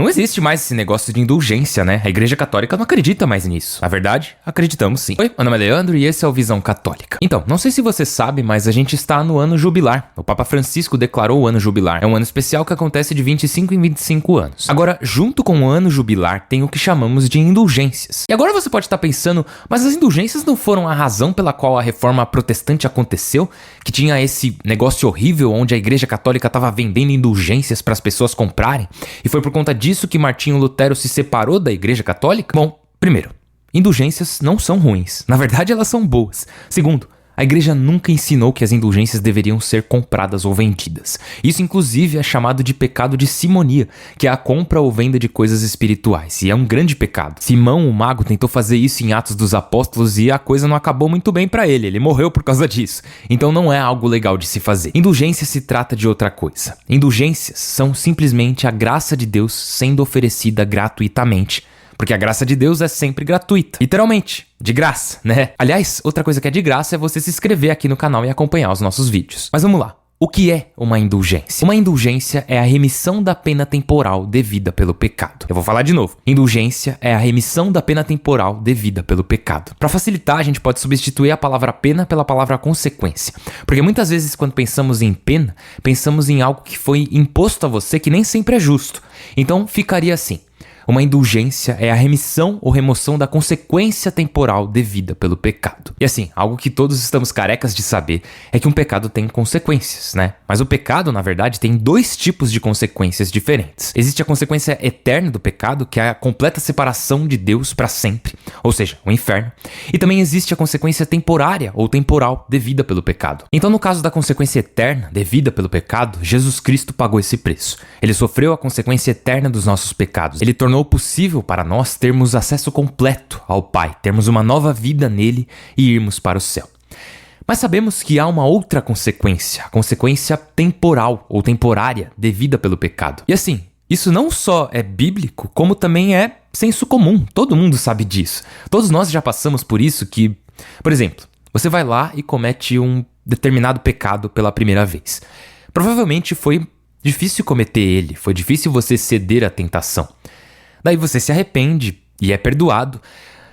Não existe mais esse negócio de indulgência, né? A Igreja Católica não acredita mais nisso. Na verdade, acreditamos sim. Oi, meu nome é Leandro e esse é o Visão Católica. Então, não sei se você sabe, mas a gente está no ano jubilar. O Papa Francisco declarou o ano jubilar. É um ano especial que acontece de 25 em 25 anos. Agora, junto com o ano jubilar, tem o que chamamos de indulgências. E agora você pode estar pensando, mas as indulgências não foram a razão pela qual a reforma protestante aconteceu? Que tinha esse negócio horrível onde a Igreja Católica estava vendendo indulgências para as pessoas comprarem? E foi por conta disso que Martinho Lutero se separou da Igreja Católica? Bom, primeiro, indulgências não são ruins. Na verdade, elas são boas. Segundo, a Igreja nunca ensinou que as indulgências deveriam ser compradas ou vendidas. Isso, inclusive, é chamado de pecado de simonia, que é a compra ou venda de coisas espirituais. E é um grande pecado. Simão, o mago, tentou fazer isso em Atos dos Apóstolos e a coisa não acabou muito bem pra ele. Ele morreu por causa disso. Então não é algo legal de se fazer. Indulgência se trata de outra coisa. Indulgências são simplesmente a graça de Deus sendo oferecida gratuitamente. Porque a graça de Deus é sempre gratuita. Literalmente, de graça, né? Aliás, outra coisa que é de graça é você se inscrever aqui no canal e acompanhar os nossos vídeos. Mas vamos lá. O que é uma indulgência? Uma indulgência é a remissão da pena temporal devida pelo pecado. Eu vou falar de novo. Indulgência é a remissão da pena temporal devida pelo pecado. Para facilitar, a gente pode substituir a palavra pena pela palavra consequência. Porque muitas vezes, quando pensamos em pena, pensamos em algo que foi imposto a você que nem sempre é justo. Então, ficaria assim. Uma indulgência é a remissão ou remoção da consequência temporal devida pelo pecado. E assim, algo que todos estamos carecas de saber é que um pecado tem consequências, né? Mas o pecado, na verdade, tem dois tipos de consequências diferentes. Existe a consequência eterna do pecado, que é a completa separação de Deus para sempre, ou seja, o inferno. E também existe a consequência temporária ou temporal devida pelo pecado. Então, no caso da consequência eterna devida pelo pecado, Jesus Cristo pagou esse preço. Ele sofreu a consequência eterna dos nossos pecados. Ele tornou possível para nós termos acesso completo ao Pai, termos uma nova vida nele e irmos para o céu. Mas sabemos que há uma outra consequência, a consequência temporal ou temporária devida pelo pecado. E assim, isso não só é bíblico, como também é senso comum. Todo mundo sabe disso. Todos nós já passamos por isso que, por exemplo, você vai lá e comete um determinado pecado pela primeira vez. Provavelmente foi difícil cometer ele, foi difícil você ceder à tentação. Daí você se arrepende e é perdoado,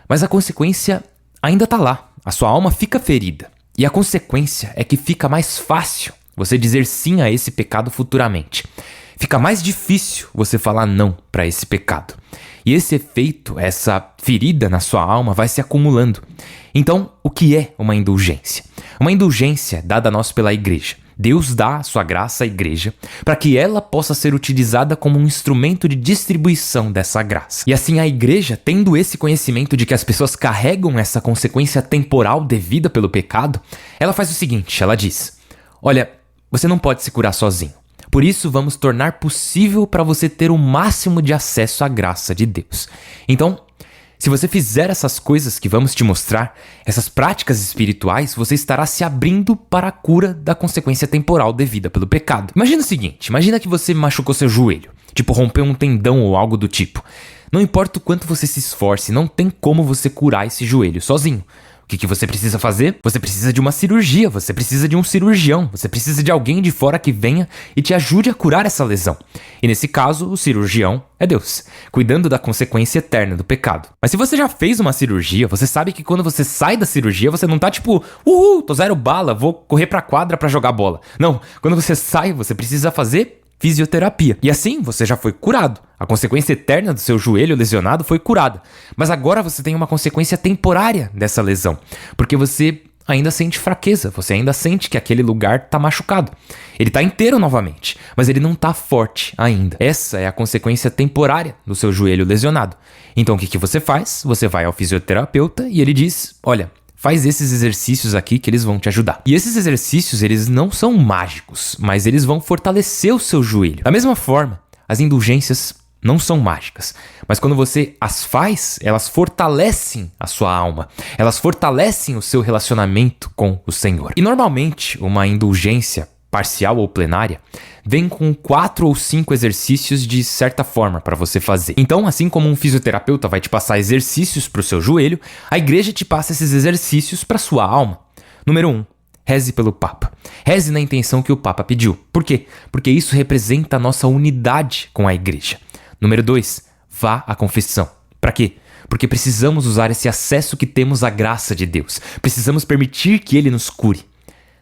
mas a consequência ainda tá lá. A sua alma fica ferida. E a consequência é que fica mais fácil você dizer sim a esse pecado futuramente. Fica mais difícil você falar não para esse pecado. E esse efeito, essa ferida na sua alma vai se acumulando. Então, o que é uma indulgência? Uma indulgência dada a nós pela Igreja. Deus dá a sua graça à Igreja para que ela possa ser utilizada como um instrumento de distribuição dessa graça. E assim a Igreja, tendo esse conhecimento de que as pessoas carregam essa consequência temporal devida pelo pecado, ela faz o seguinte, ela diz: olha, você não pode se curar sozinho. Por isso vamos tornar possível para você ter o máximo de acesso à graça de Deus. Então, se você fizer essas coisas que vamos te mostrar, essas práticas espirituais, você estará se abrindo para a cura da consequência temporal devida pelo pecado. Imagina o seguinte, imagina que você machucou seu joelho, tipo rompeu um tendão ou algo do tipo. Não importa o quanto você se esforce, não tem como você curar esse joelho sozinho. O que você precisa fazer? Você precisa de uma cirurgia, você precisa de um cirurgião, você precisa de alguém de fora que venha e te ajude a curar essa lesão. E nesse caso, o cirurgião é Deus, cuidando da consequência eterna do pecado. Mas se você já fez uma cirurgia, você sabe que quando você sai da cirurgia, você não tá tipo, tô zero bala, vou correr pra quadra pra jogar bola. Não, quando você sai, você precisa fazer fisioterapia. E assim, você já foi curado. A consequência eterna do seu joelho lesionado foi curada. Mas agora você tem uma consequência temporária dessa lesão. Porque você ainda sente fraqueza. Você ainda sente que aquele lugar tá machucado. Ele tá inteiro novamente, mas ele não tá forte ainda. Essa é a consequência temporária do seu joelho lesionado. Então o que você faz? Você vai ao fisioterapeuta e ele diz: olha, faz esses exercícios aqui que eles vão te ajudar. E esses exercícios, eles não são mágicos, mas eles vão fortalecer o seu joelho. Da mesma forma, as indulgências não são mágicas, mas quando você as faz, elas fortalecem a sua alma. Elas fortalecem o seu relacionamento com o Senhor. E normalmente, uma indulgência parcial ou plenária vem com 4 ou 5 exercícios de certa forma para você fazer. Então, assim como um fisioterapeuta vai te passar exercícios para o seu joelho, a Igreja te passa esses exercícios para sua alma. Número 1. Reze pelo Papa. Reze na intenção que o Papa pediu. Por quê? Porque isso representa a nossa unidade com a Igreja. Número 2, vá à confissão. Pra quê? Porque precisamos usar esse acesso que temos à graça de Deus. Precisamos permitir que Ele nos cure.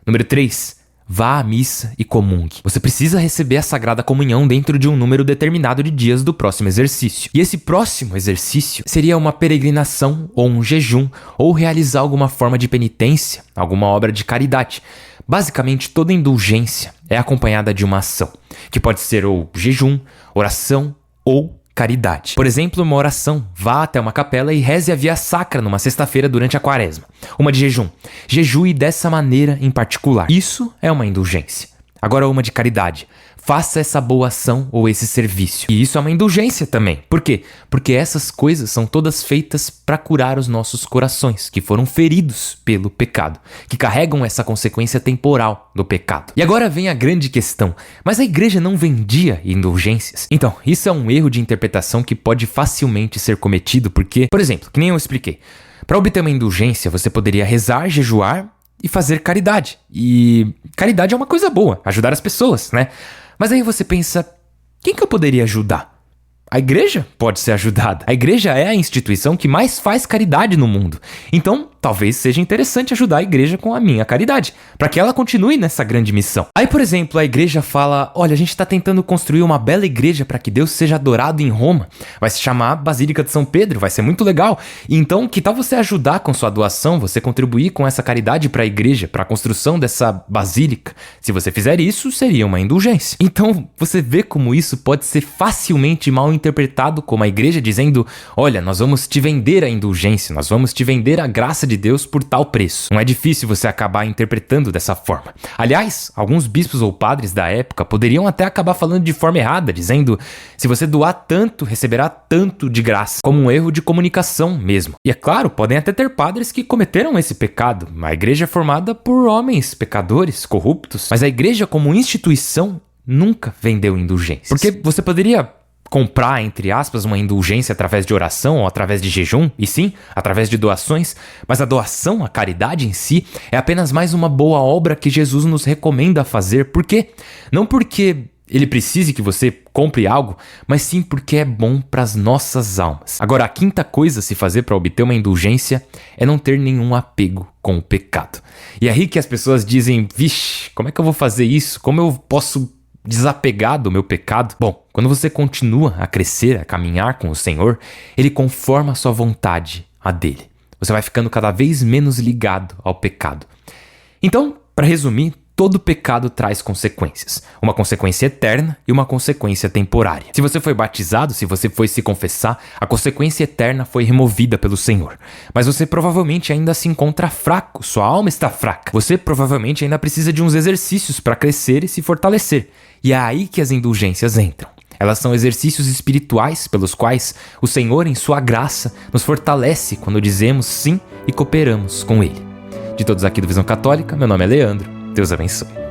Número 3, vá à missa e comungue. Você precisa receber a Sagrada Comunhão dentro de um número determinado de dias do próximo exercício. E esse próximo exercício seria uma peregrinação ou um jejum ou realizar alguma forma de penitência, alguma obra de caridade. Basicamente, toda indulgência é acompanhada de uma ação, que pode ser ou jejum, oração ou caridade. Por exemplo, uma oração, vá até uma capela e reze a via sacra numa sexta-feira durante a quaresma. Uma de jejum, jejue dessa maneira em particular. Isso é uma indulgência. Agora uma de caridade, faça essa boa ação ou esse serviço. E isso é uma indulgência também. Por quê? Porque essas coisas são todas feitas para curar os nossos corações, que foram feridos pelo pecado, que carregam essa consequência temporal do pecado. E agora vem a grande questão, mas a igreja não vendia indulgências? Então, isso é um erro de interpretação que pode facilmente ser cometido porque, por exemplo, que nem eu expliquei, para obter uma indulgência você poderia rezar, jejuar e fazer caridade. E caridade é uma coisa boa, ajudar as pessoas, né? Mas aí você pensa, quem que eu poderia ajudar? A igreja pode ser ajudada. A igreja é a instituição que mais faz caridade no mundo. Então, talvez seja interessante ajudar a igreja com a minha caridade, para que ela continue nessa grande missão. Aí, por exemplo, a igreja fala, olha, a gente está tentando construir uma bela igreja para que Deus seja adorado em Roma. Vai se chamar Basílica de São Pedro, vai ser muito legal. Então, que tal você ajudar com sua doação, você contribuir com essa caridade para a igreja, para a construção dessa basílica? Se você fizer isso, seria uma indulgência. Então, você vê como isso pode ser facilmente mal interpretado como a igreja dizendo, olha, nós vamos te vender a indulgência, nós vamos te vender a graça de Deus por tal preço. Não é difícil você acabar interpretando dessa forma. Aliás, alguns bispos ou padres da época poderiam até acabar falando de forma errada, dizendo, se você doar tanto, receberá tanto de graça, como um erro de comunicação mesmo. E é claro, podem até ter padres que cometeram esse pecado. A igreja é formada por homens pecadores, corruptos, mas a igreja como instituição nunca vendeu indulgências. Porque você poderia comprar, entre aspas, uma indulgência através de oração ou através de jejum, e sim, através de doações, mas a doação, a caridade em si, é apenas mais uma boa obra que Jesus nos recomenda fazer. Por quê? Não porque ele precise que você compre algo, mas sim porque é bom para as nossas almas. Agora, a quinta coisa a se fazer para obter uma indulgência é não ter nenhum apego com o pecado. E é aí que as pessoas dizem, vixe, como é que eu vou fazer isso? Como eu posso desapegar do meu pecado? Bom, quando você continua a crescer, a caminhar com o Senhor, Ele conforma a sua vontade a dele. Você vai ficando cada vez menos ligado ao pecado. Então, para resumir, todo pecado traz consequências. Uma consequência eterna e uma consequência temporária. Se você foi batizado, se você foi se confessar, a consequência eterna foi removida pelo Senhor. Mas você provavelmente ainda se encontra fraco, sua alma está fraca. Você provavelmente ainda precisa de uns exercícios para crescer e se fortalecer. E é aí que as indulgências entram. Elas são exercícios espirituais pelos quais o Senhor, em sua graça, nos fortalece quando dizemos sim e cooperamos com Ele. De todos aqui do Visão Católica, meu nome é Leandro. Deus abençoe.